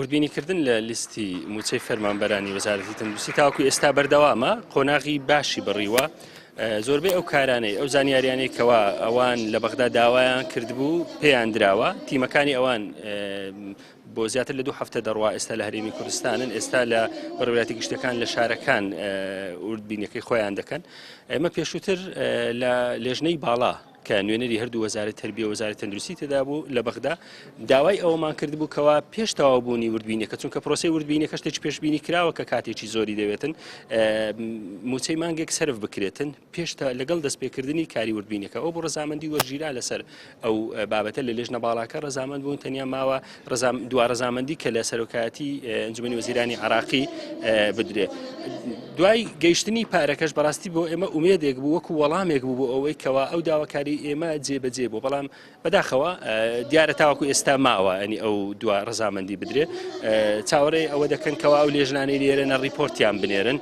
وردبینیکردن لە لیستی موچەی فەرمانبەرانی وەزارەتی تەندروستی تاوەکو ئێستا بەردەوامە قۆناغی باشی بڕیوە زۆربەی ئەو کارانەی ئەو زانیاریانەی کەوا ئەوان لە بەغدا داوایان کردبوو پێیان دراوە تیمەکانی ئەوان بۆ زیاتر لە 2 هەفتە دەڕوا ئێستا لە هەرێمی کوردستانن ئێستا لە بەڕێوەبەتی گشتەکان لە شارەکان وردبینەکەی خۆیان دەکەن ئێمە پێشووتر لە لێژنەی باڵا کە نوێنەری هەردوو وەزارەت تەربیە و وەزارەت تەندروستی تێدا بوو لە بەغدا داوای ئەوەمان کردبوو کەوا پێش تەواوبوونی وردبینەکە چونکە پرۆسەی وردبینەکە شتێکی پێشبینی کراوە کە کاتێکی زۆری دەوێتن موچەی مانگێک سەرف بکرێتن پێش لەگەڵ دەستپێکردنی کاری وردبینەکە ئەو بۆ ڕەزامەندی وەرگیرا لەسەر ئەو بابەتە لە لێژنە باڵاکە ڕەزامەند بوون تەنیا ماوە دوا ڕەزامەندی کە لە سەرۆکایەتی ئەنجومەنی وەزیرانی عراقی بدرێ دوای گەیشتنی پارەکەش بەڕاستی بۆ ئێمە ئومێدێک بوو وەکو وەڵامێک بوو بۆ ئەوەی کەوا ئەو داواکاری ئێمە جێبەجێ بوو بەڵام بەداخەوە دیارە تاوەکو ئێستا ماوە ئەنی ئەو دوا ڕەزامەندی بدرێ چاوەڕێ ئەوە دەکەن کەوا ئەو لێژنانەی لێرەنە ڕیپۆرتیان بنێرن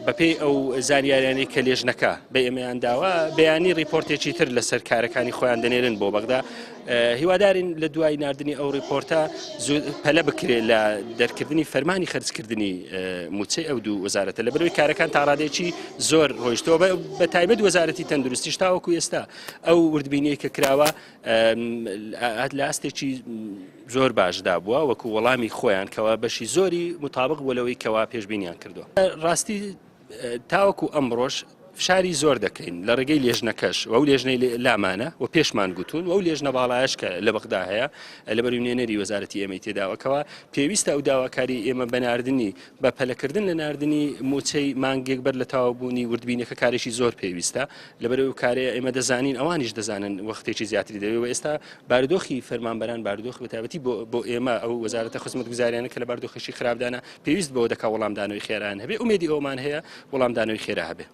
بەپێی ئەو زانیاریانەی کە لێژنەکە بە ئێمەیان داوە بەیانی ڕیپۆرتێکی تر لەسەر کارەکانی خۆیان دەنێرن بۆ بەغدا هیوادارین لە دوای نردنی ئەو ڕیپۆرتە پەلە بکرێت لە دەرکردنی فەرمانی خەرجکردنی موچەی ئەو دوو وەزارەتە لەبەرەوەی کارەکان تا ڕادێکی زۆر ڕۆیشتەوە بە تایبەت وەزارەتی تەندروستیش تاوەکو ئێستا ئەو وردبینەی کە کراوە لە ئاستێکی زۆر باشدا بووە وەکو وەڵامی خۆیان کەوا بەشی زۆری مطابق بۆ لەوەی کەوا پێشبینیان کردووە ڕاستی تاوەکو ئەمڕۆژ فشاری زۆر دەکەین لە ڕێگەی لێژنەکەش و ئەو لێژنەی لامانە و پێشمان گوتون و ئەو لێژنە باڵایش کە لە بەغدا هەیە لەبەر نوێنەری وەزارەتی ئێمەی تێداوەکەوە پێویستە ئەو داواکاری ئێمە بەناردنی بە پەلەکردن لە ناردنی موچەی مانگێک بەر لە تاوابوونی وردبینەکە کارێکی زۆر پێویستە لەبەرەوەی کارێ ئێمە دەزانین ئەوانیش دەزانن وەختێکی زیاتری دەوێت ئێستا بارودۆخی فەرمانبەران بارودۆخ بەتایبەتی بۆ ئێمە ئەو وەزارەتە خزمەتگوزاریانە کە لە بارودۆخیشی خراپدانە پێویست بۆ دەکا وەڵامدانەوەی خێران هەبێ ئومێدی ئەومان هەیە وەڵامدانەوەی خێرا هەبێ